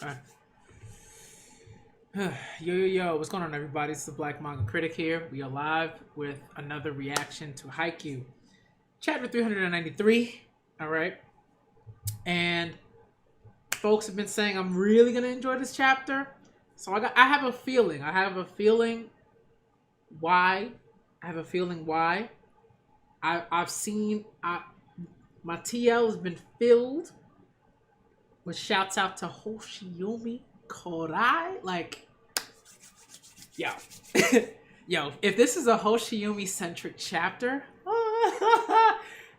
Okay. Yo, what's going on, everybody? It's the Black Manga Critic here. We are live with another reaction to Haikyu, chapter 393. All right. And folks have been saying I'm really going to enjoy this chapter. So I have a feeling. I have a feeling why. I have a feeling why. I've seen, my TL has been filled with shouts out to Hoshiyumi Korai. Like, yo, yo, if this is a Hoshiyumi centric chapter,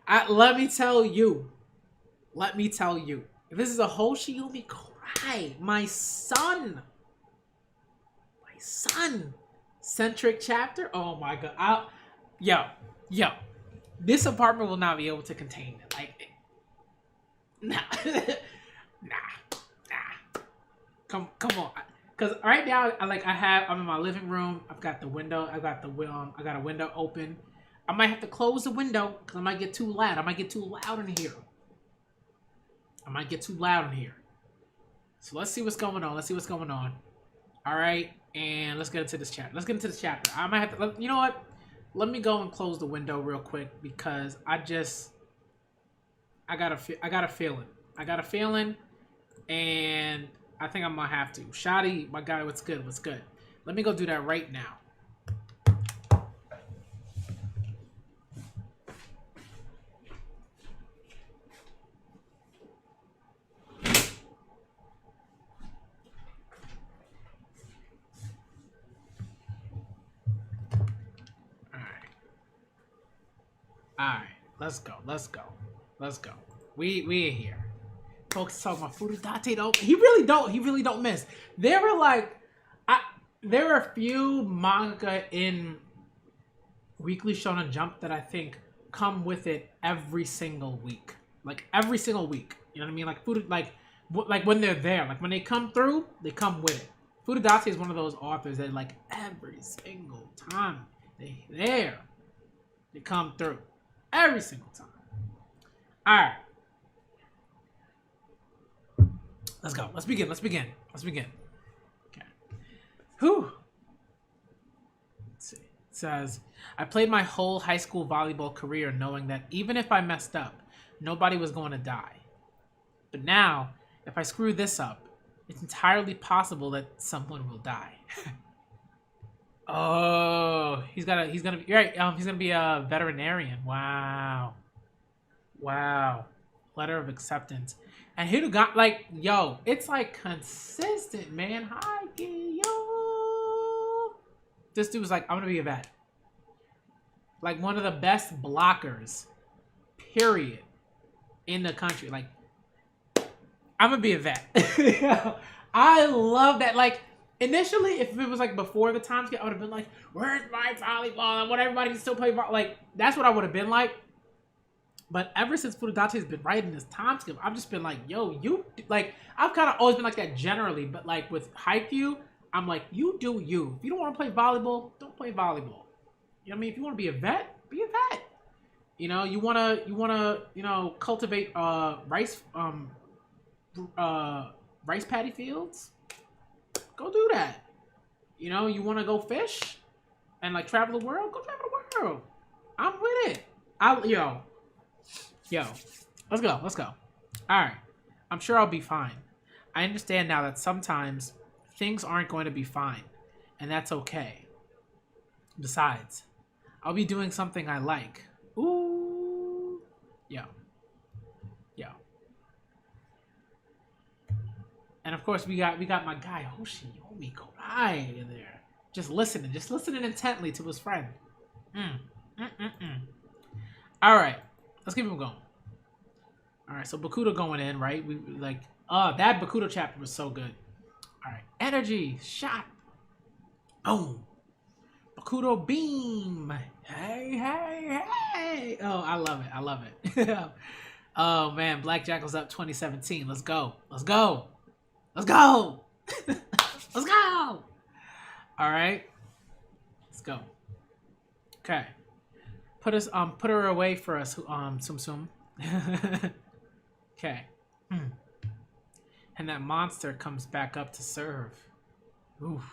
let me tell you, if this is a Hoshiyumi Korai, my son centric chapter, oh my god, yo, this apartment will not be able to contain it. Like, nah, nah. Come on. Because right now, I'm in my living room. I've got the window. I got a window open. I might have to close the window because I might get too loud. I might get too loud in here. So let's see what's going on. All right, and let's get into this chapter. I might have to. You know what? Let me go and close the window real quick because I got a feeling, and I think I'm gonna have to. Shotty, my guy, what's good? Let me go do that right now. All right. Let's go. We in here. Folks talking about Furudate don't. He really don't miss. There are a few manga in Weekly Shonen Jump that I think come with it every single week. Like every single week. You know what I mean? Like when they're there, like when they come through, they come with it. Furudate is one of those authors that like every single time they come through. Every single time. All right. Let's go. Let's begin. Okay. Whew. Let's see. It says, I played my whole high school volleyball career knowing that even if I messed up, nobody was going to die. But now, if I screw this up, it's entirely possible that someone will die. Oh, he's gonna be right. He's gonna be a veterinarian. Wow. Letter of acceptance. And who got like, yo, it's like consistent, man. Haikyu. This dude was like, I'm gonna be a vet. Like one of the best blockers, period, in the country. Like, I'm gonna be a vet. I love that. Like, initially, if it was like before the time skip, I would have been like, where's my volleyball? I want everybody to still play volleyball. Like, that's what I would have been like. But ever since Furudate has been writing this time skip, I've just been like, yo, you, like, I've kind of always been like that generally. But like with Haikyu, I'm like, you do you. If you don't want to play volleyball, don't play volleyball. You know what I mean? If you want to be a vet, be a vet. You know, you wanna, cultivate rice paddy fields. Go do that. You know, you want to go fish and like travel the world? Go travel the world. I'm with it. Yo, let's go. All right. I'm sure I'll be fine. I understand now that sometimes things aren't going to be fine, and that's okay. Besides, I'll be doing something I like. Ooh. Yo. And of course, we got my guy Hoshiyumi Korai in there, just listening intently to his friend. All right, let's keep him going. All right, so Bakudo going in, right? We like, that Bakudo chapter was so good. All right, energy shot. Boom. Bakudo beam. Hey. Oh, I love it. Oh man, Black Jackal's up 2017. Let's go. Let's go. All right. Let's go. Okay. Put her away for us, Sum Sum. Okay. and that monster comes back up to serve. Oof.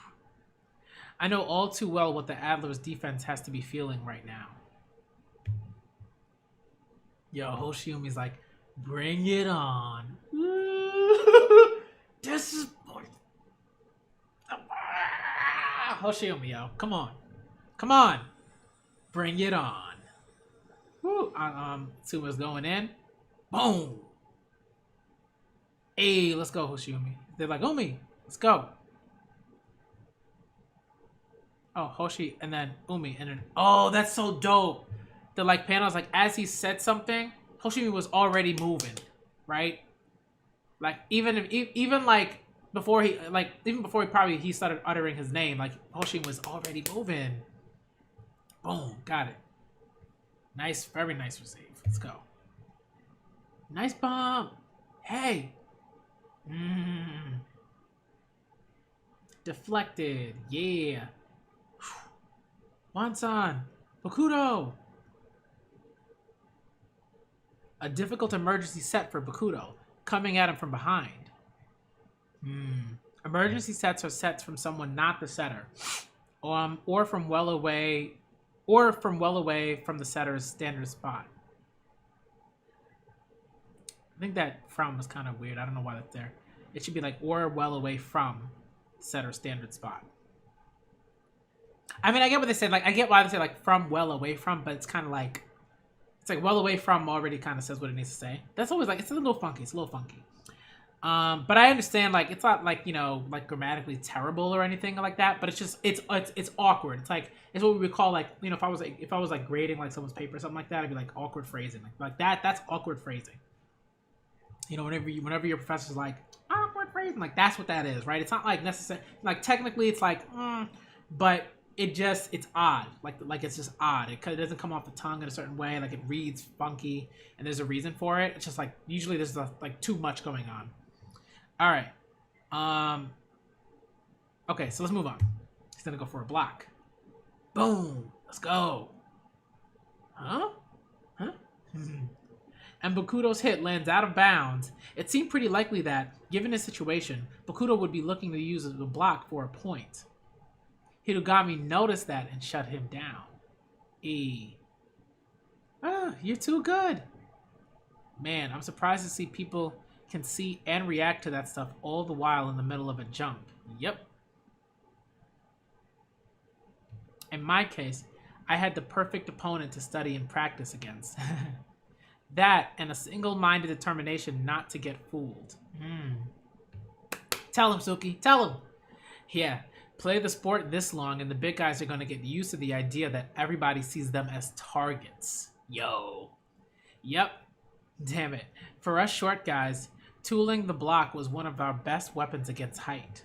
I know all too well what the Adler's defense has to be feeling right now. Yo, Hoshiumi's like, bring it on. This is... Hoshiumi, yo. Come on. Come on. Bring it on. Woo. Tsuma's going in. Boom. Hey, let's go, Hoshiumi. They're like, Umi, let's go. Oh, Hoshi, and then Umi, and then... Oh, that's so dope. The, like, panels, like, as he said something, Hoshiumi was already moving, right? Like, even like, before he, like, even before he started uttering his name, like, Hoshiumi was already moving. Boom, got it. Nice, very nice receive. Let's go. Nice bomb. Hey. Deflected. Yeah. Wansan. Bakudo. A difficult emergency set for Bakudo, coming at him from behind. Emergency sets are sets from someone not the setter, or from well away from the setter's standard spot. I think that from was kind of weird. I don't know why that's there. It should be like, or well away from setter's standard spot. I mean, I get what they said. Like, I get why they say like from well away from, but it's kind of like, it's like well away from already kind of says what it needs to say. That's always like, it's a little funky. It's a little funky. But I understand, like, it's not like, you know, like grammatically terrible or anything like that, but it's just, it's awkward. It's like, it's what we would call, like, you know, if I was like grading like someone's paper or something like that, it'd be like awkward phrasing. Like that's awkward phrasing. You know, whenever your professor's like, awkward phrasing, like that's what that is, right? It's not like necessary, like technically it's like, but it's odd. Like it's just odd. It doesn't come off the tongue in a certain way. Like it reads funky and there's a reason for it. It's just like, usually there's like too much going on. All right. Okay, so let's move on. He's gonna go for a block. Boom. Let's go. Huh? And Bakudo's hit lands out of bounds. It seemed pretty likely that, given his situation, Bakudo would be looking to use the block for a point. Hirugami noticed that and shut him down. You're too good. Man, I'm surprised to see people can see and react to that stuff all the while in the middle of a jump. Yep. In my case, I had the perfect opponent to study and practice against. That and a single-minded determination not to get fooled. Tell him, Suki. Tell him. Yeah, play the sport this long and the big guys are going to get used to the idea that everybody sees them as targets. Yo. Yep. Damn it. For us short guys, tooling the block was one of our best weapons against height.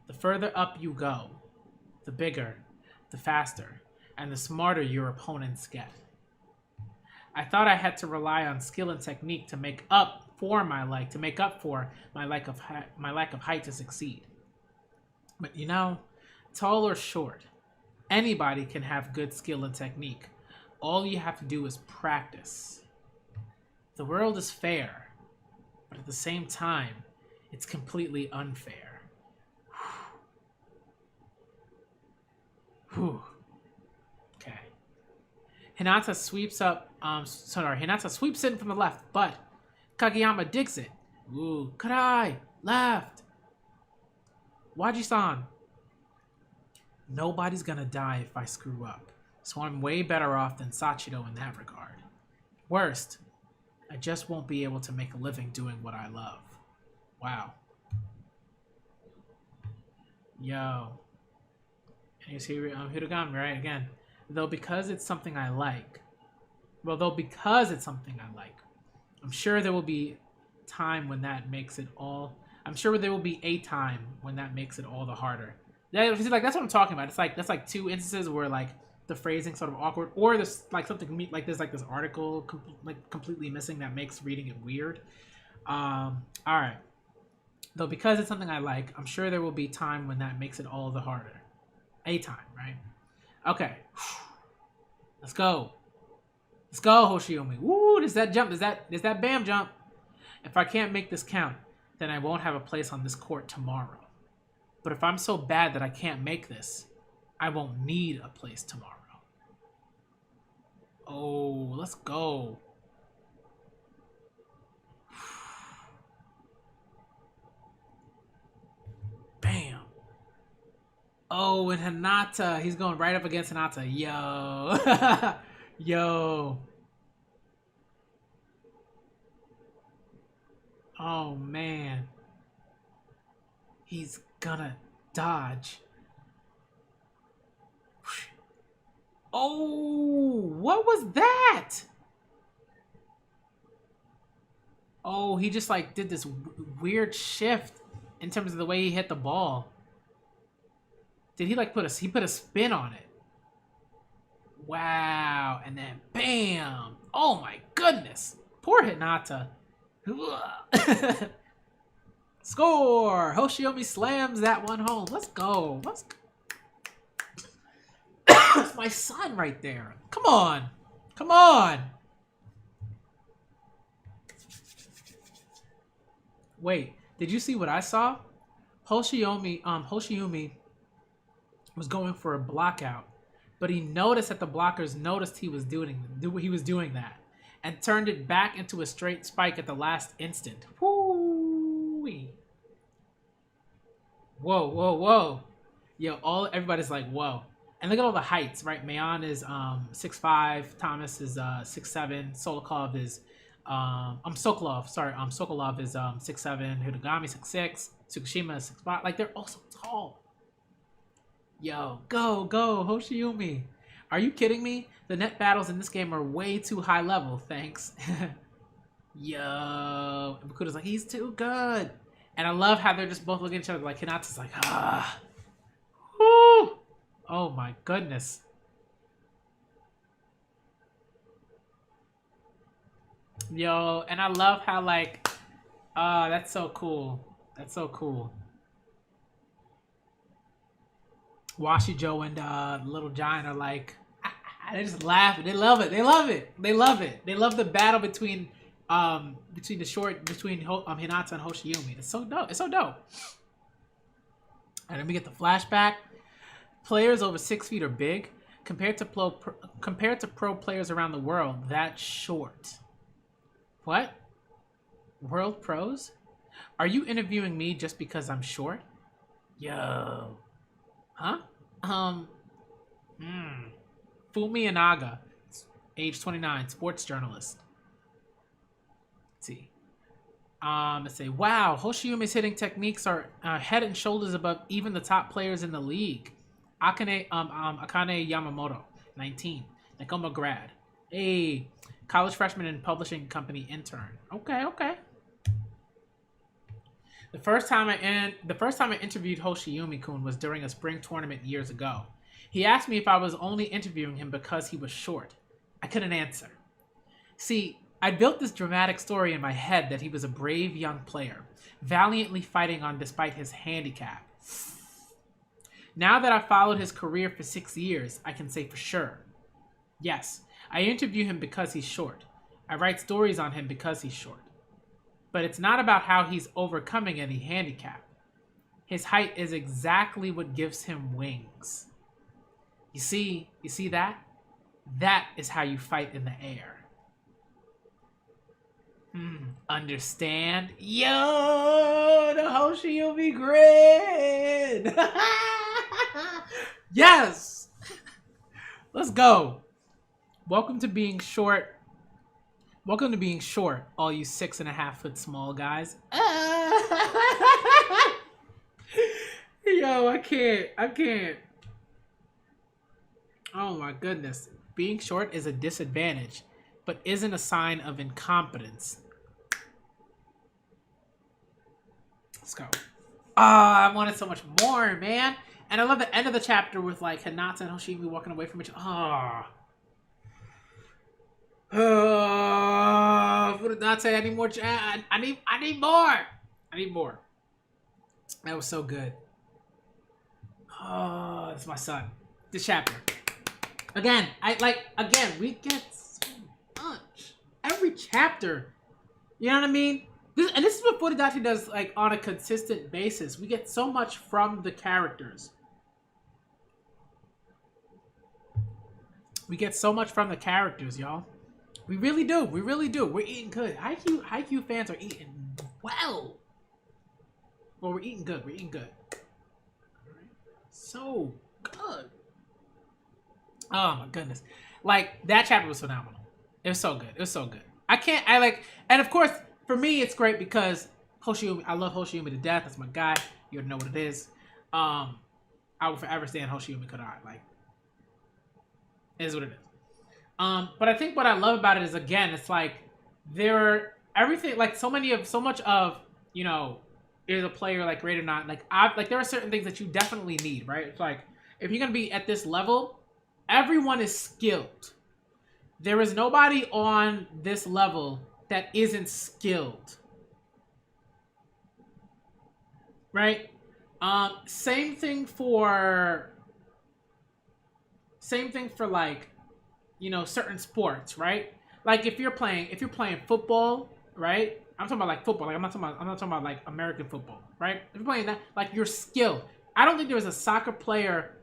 The further up you go, the bigger, the faster, and the smarter your opponents get. I thought I had to rely on skill and technique to make up for my lack of height to succeed. But you know, tall or short, anybody can have good skill and technique. All you have to do is practice. The world is fair, but at the same time, it's completely unfair. Whew. Okay. Hinata sweeps in from the left, but Kageyama digs it. Ooh, Karai, left. Waji-san. Nobody's gonna die if I screw up, so I'm way better off than Sachiro in that regard. Worst, I just won't be able to make a living doing what I love. Wow. Yo. And here's Hirugami, right? Again. Though because it's something I like, I'm sure there will be time when that makes it all. I'm sure there will be a time when that makes it all the harder. That's what I'm talking about. It's like that's like two instances where like the phrasing sort of awkward, or there's like something like there's like this article completely missing that makes reading it weird. All right. Though because it's something I like, I'm sure there will be time when that makes it all the harder. A time, right? Okay. Let's go. Let's go, Hoshiumi. Woo, there's that jump. There's that bam jump. If I can't make this count, then I won't have a place on this court tomorrow. But if I'm so bad that I can't make this, I won't need a place tomorrow. Oh, let's go. Bam. Oh, and Hinata. He's going right up against Hinata. Yo. Yo. Oh, man. He's gonna dodge. Oh, what was that? Oh, he just like did this weird shift in terms of the way he hit the ball. Did he like put a spin on it? Wow, and then bam. Oh my goodness. Poor Hinata. Score! Hoshiomi slams that one home. Let's go. Let's go. That's my son right there. Come on. Come on. Wait, did you see what I saw? Hoshiomi was going for a block out, but he noticed that the blockers noticed he was doing that and turned it back into a straight spike at the last instant. Whoo-wee. Whoa, whoa, whoa. Yo, everybody's like, whoa. And look at all the heights, right? Mayan is 6'5", Thomas is 6'7", Sokolov is Sokolov is 6'7", Hidogami 6'6", Tsukushima is 6'5". Like, they're all so tall. Yo, go, Hoshiyumi. Are you kidding me? The net battles in this game are way too high level, thanks. Yo. And Bakuda's like, he's too good. And I love how they're just both looking at each other like Hinata's like, ah. Woo. Oh my goodness. Yo, and I love how like, that's so cool. That's so cool. Washi Joe and Little Giant are like, they just laugh. They love it. They love it. They love it. They love the battle between Hinata and Hoshiyumi. It's so dope. It's so dope. All right, let me get the flashback. Players over 6 feet are big. Compared to pro players around the world, that's short. What? World pros? Are you interviewing me just because I'm short? Yo. Huh? Fumi Inaga, age 29, sports journalist. Let's see. Let's say, wow, Hoshiyumi's hitting techniques are head and shoulders above even the top players in the league. Akane Yamamoto, 19, Nekoma grad. Hey, college freshman and publishing company intern. Okay. The first time I interviewed Hoshiyumi-kun was during a spring tournament years ago. He asked me if I was only interviewing him because he was short. I couldn't answer. See, I built this dramatic story in my head that he was a brave young player, valiantly fighting on despite his handicap. Now that I've followed his career for 6 years, I can say for sure. Yes, I interview him because he's short. I write stories on him because he's short. But it's not about how he's overcoming any handicap. His height is exactly what gives him wings. You see that? That is how you fight in the air. Understand? Yo, the Hoshiyumi grid! Yes! Let's go. Welcome to being short, all you 6.5 foot small guys. Yo, I can't. Oh my goodness. Being short is a disadvantage, but isn't a sign of incompetence. Let's go. I wanted so much more, man. And I love the end of the chapter with like Hinata and Hoshiyumi walking away from each other. Hinata, I need more. I need more. That was so good. Oh, it's my son. This chapter. Again, we get so much. Every chapter. You know what I mean? This is what Furudachi does, like, on a consistent basis. We get so much from the characters. We get so much from the characters, y'all. We really do. We really do. We're eating good. Haikyu fans are eating well. Well, we're eating good. We're eating good. So good. Oh my goodness. Like, that chapter was phenomenal. It was so good. It was so good. And of course, for me, it's great because Hoshiumi, I love Hoshiumi to death. That's my guy. You already know what it is. I will forever stand Hoshiumi Kodai. Like, it is what it is. But I think what I love about it is, again, it's like everything, like so much of, you know, is a player like great or not, like there are certain things that you definitely need, right? It's like, if you're gonna be at this level, everyone is skilled. There is nobody on this level that isn't skilled, right? Same thing for like, you know, certain sports, right? Like if you're playing football, right? I'm talking about like football. Like I'm not talking about like American football, right? If you're playing that, like you're skilled. I don't think there is a soccer player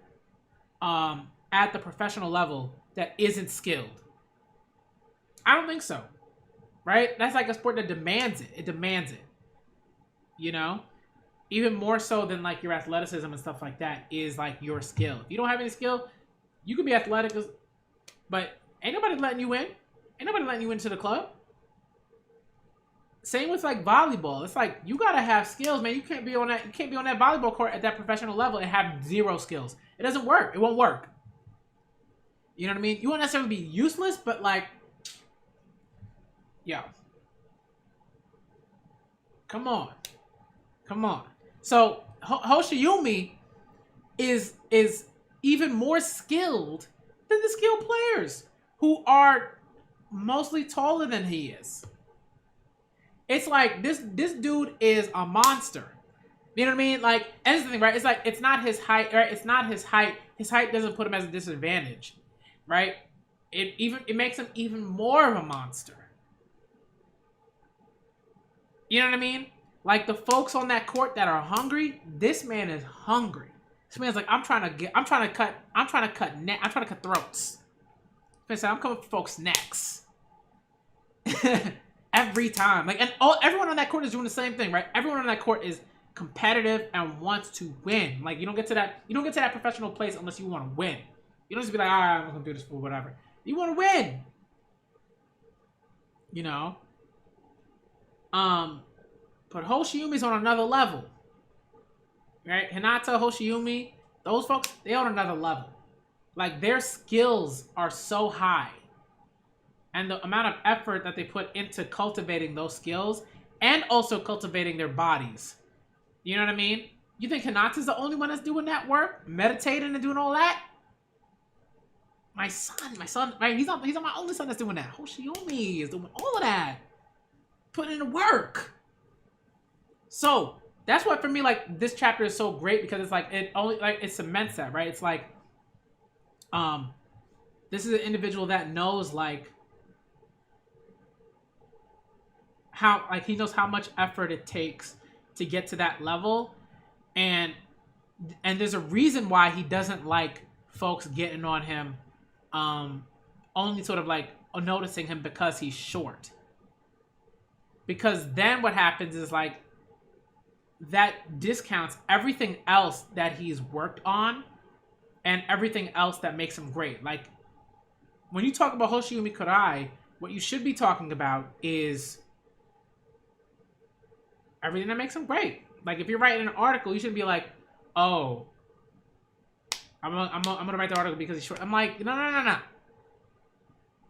at the professional level that isn't skilled. I don't think so. Right? That's like a sport that demands it. It demands it. You know? Even more so than like your athleticism and stuff like that is like your skill. If you don't have any skill, you can be athletic, but ain't nobody letting you in. Ain't nobody letting you into the club. Same with like volleyball. It's like you gotta have skills, man. You can't be on that volleyball court at that professional level and have zero skills. It doesn't work. It won't work. You know what I mean? You won't necessarily be useless, but like, yo, come on. So Hoshiumi is even more skilled than the skilled players who are mostly taller than he is. It's like this dude is a monster. You know what I mean? Like, and that's the thing, right? It's like it's not his height, right? It's not his height. His height doesn't put him as a disadvantage, right? It makes him even more of a monster. You know what I mean? Like the folks on that court that are hungry, this man is hungry. This man's like, I'm trying to cut throats. I'm coming for folks' necks. Every time. Like, and everyone on that court is doing the same thing, right? Everyone on that court is competitive and wants to win. Like, you don't get to that professional place unless you want to win. You don't just be like, I'm not gonna do this for whatever. You want to win. You know? But Hoshiumi's on another level. Right? Hinata, Hoshiumi, those folks, they're on another level. Like, their skills are so high. And the amount of effort that they put into cultivating those skills and also cultivating their bodies. You know what I mean? You think Hinata's the only one that's doing that work? Meditating and doing all that? My son, right? He's not my only son that's doing that. Hoshiumi is doing all of that. Putting in the work. So, that's what for me, like, this chapter is so great because it's like, it cements that, right? It's like, this is an individual that knows, like, how, like, he knows how much effort it takes to get to that level, and there's a reason why he doesn't like folks getting on him, only sort of like noticing him because he's short. Because then what happens is like that discounts everything else that he's worked on and everything else that makes him great. Like when you talk about Hoshiumi Kurai, what you should be talking about is everything that makes him great. Like if you're writing an article, you shouldn't be like, oh, I'm gonna write the article because he's short. I'm like, no.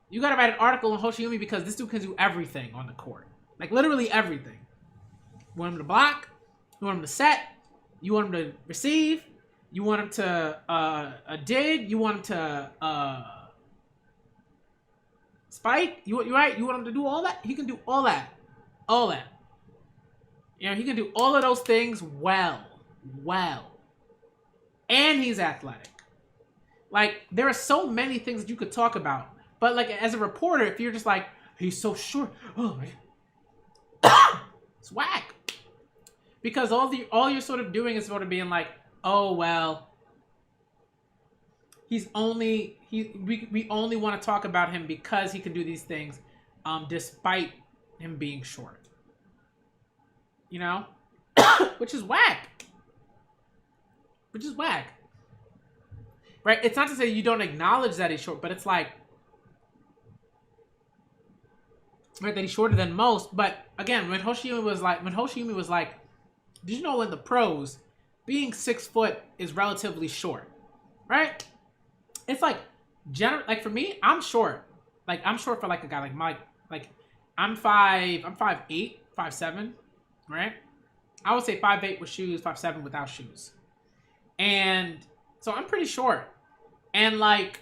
You gotta write an article on Hoshiumi because this dude can do everything on the court. Like literally everything. You want him to block, you want him to set, you want him to receive, you want him to dig, you want him to spike, you want him to do all that? He can do all that. All that. You know, he can do all of those things well. And he's athletic. Like, there are so many things that you could talk about. But, like, as a reporter, if you're just like, he's so short. Oh, my God. It's whack. Because all you're sort of doing is sort of being like, oh well, we only want to talk about him because he can do these things, despite him being short. You know, which is whack. Right? It's not to say you don't acknowledge that he's short, but it's like, right, that he's shorter than most. But again, when Hoshiyumi was like, did you know in the pros, being 6 foot is relatively short, right? It's like, like for me, I'm short. Like I'm short for like a guy like Mike. Like I'm 5'8", 5'7", right? I would say 5'8" with shoes, 5'7" without shoes, and so I'm pretty short. And like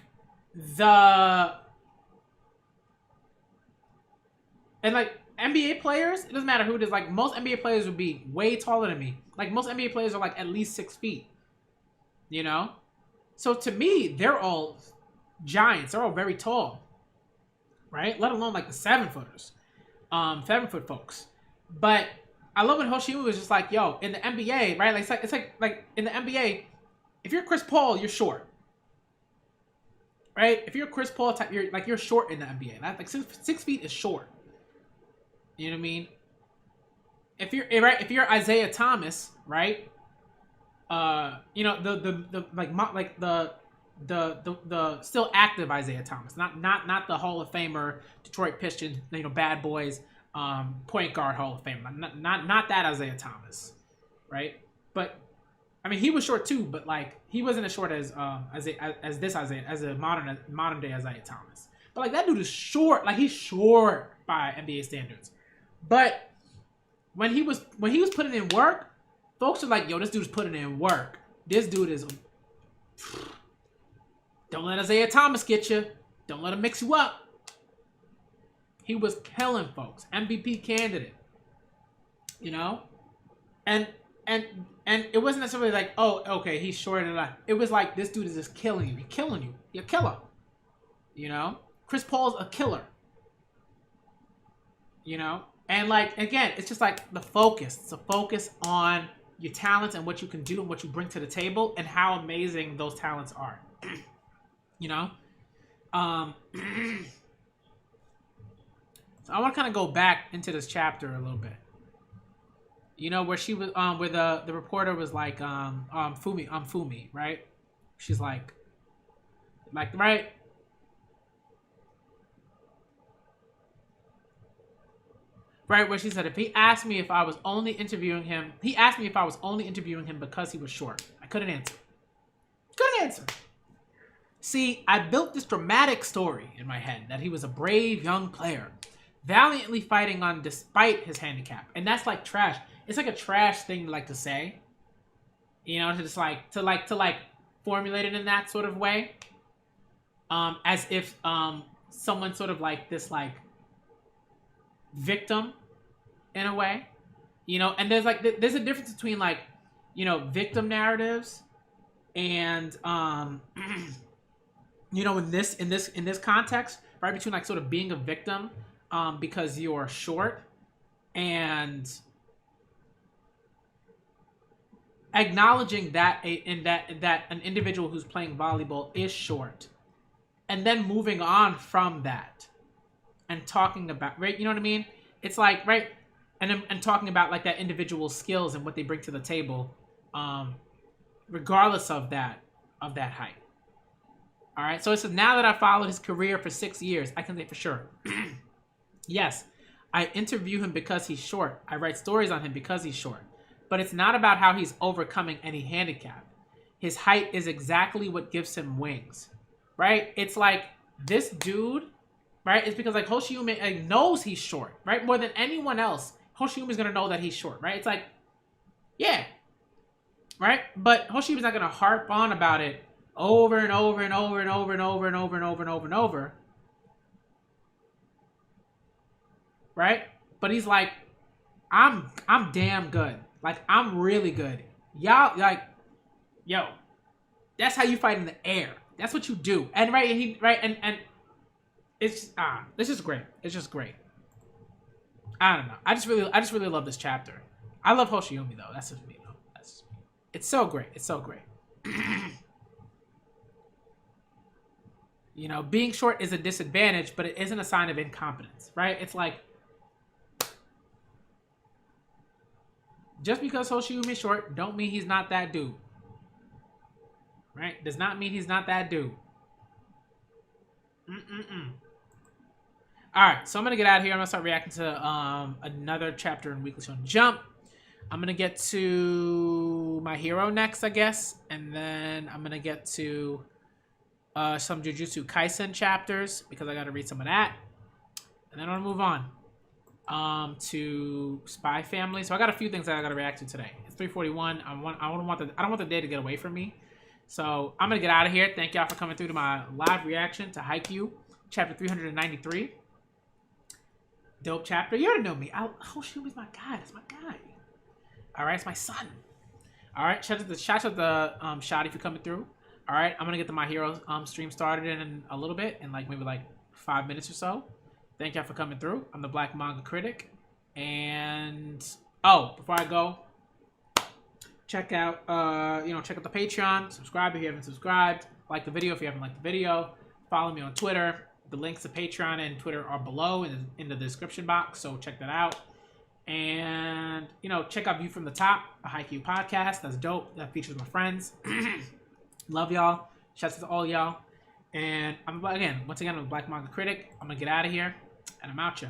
NBA players, it doesn't matter who it is. Like most NBA players would be way taller than me. Like most NBA players are like at least 6 feet. You know, so to me, they're all giants. They're all very tall, right? Let alone like the 7-footers, 7-foot folks. But I love when Hoshiyumi was just like, "Yo, in the NBA, right? Like it's like in the NBA, if you're Chris Paul, you're short." Right? If you're a Chris Paul type, you're short in the NBA. Like 6 feet is short. You know what I mean? If you're Isaiah Thomas, right? You know the still active Isaiah Thomas, not the Hall of Famer, Detroit Pistons, you know, bad boys, point guard Hall of Famer, not that Isaiah Thomas, right? But I mean, he was short too, but like he wasn't as short as this Isaiah, as a modern day Isaiah Thomas. But like that dude is short, like he's short by NBA standards. But when he was putting in work, folks are like, "Yo, this dude's putting in work. This dude is." Don't let Isaiah Thomas get you. Don't let him mix you up. He was killing folks. MVP candidate. You know, and it wasn't necessarily like, oh, okay, he's short enough. It was like, this dude is just killing you. He's killing you. You're a killer. You know? Chris Paul's a killer. You know? And like, again, it's just like the focus. It's a focus on your talents and what you can do and what you bring to the table and how amazing those talents are. You know? So I want to kind of go back into this chapter a little bit. You know, where she was, where the reporter was like, Fumi, right? She's like, right? Right, where she said, if he asked me if I was only interviewing him, because he was short. I couldn't answer. See, I built this dramatic story in my head that he was a brave young player, valiantly fighting on despite his handicap. And that's like trash. It's like a trash thing to say, you know, to just to formulate it in that sort of way, as if someone sort of like this like victim in a way, you know. And there's a difference between like, you know, victim narratives and you know, in this context, right, between like sort of being a victim because you're short and acknowledging that an individual who's playing volleyball is short, and then moving on from that and talking about, right, you know what I mean? It's like, right, and talking about like that individual's skills and what they bring to the table, regardless of that height. All right, so it says, now that I followed his career for 6 years, I can say for sure, yes, I interview him because he's short. I write stories on him because he's short. But it's not about how he's overcoming any handicap. His height is exactly what gives him wings, right? It's like this dude, right? It's because like Hoshiyumi knows he's short, right? More than anyone else, Hoshiyumi's gonna know that he's short, right? It's like, yeah, right? But Hoshiyumi's not gonna harp on about it over and over and over and over and over and over and over and over and over, right? But he's like, I'm damn good. Like, I'm really good. Y'all, like, yo, that's how you fight in the air. That's what you do. And right, and it's just great. It's just great. I don't know. I just really love this chapter. I love Hoshiumi though. That's just me though. It's so great. It's so great. You know, being short is a disadvantage, but it isn't a sign of incompetence, right? It's like, just because Hoshiumi is short, don't mean he's not that dude. Right? Does not mean he's not that dude. Alright, so I'm going to get out of here. I'm going to start reacting to another chapter in Weekly Shonen Jump. I'm going to get to My Hero next, I guess. And then I'm going to get to some Jujutsu Kaisen chapters, because I got to read some of that. And then I'm going to move on to Spy Family. So I got a few things that I got to react to today. It's 3:41. I don't want the day to get away from me. So I'm going to get out of here. Thank y'all for coming through to my live reaction to Haikyu, chapter 393. Dope chapter. You already know me. Hoshiumi's my guy. That's my guy. All right, it's my son. All right, shout out the Shoddy for coming through. All right, I'm going to get the My Hero stream started in a little bit, in maybe 5 minutes or so. Thank y'all for coming through. I'm the Black Manga Critic. And, before I go, check out the Patreon. Subscribe if you haven't subscribed. Like the video if you haven't liked the video. Follow me on Twitter. The links to Patreon and Twitter are below in the description box, so check that out. And, check out View from the Top, a Haikyu podcast. That's dope. That features my friends. Love y'all. Shouts to all y'all. And once again, I'm a Black Manga Critic. I'm going to get out of here, and I'm out ya.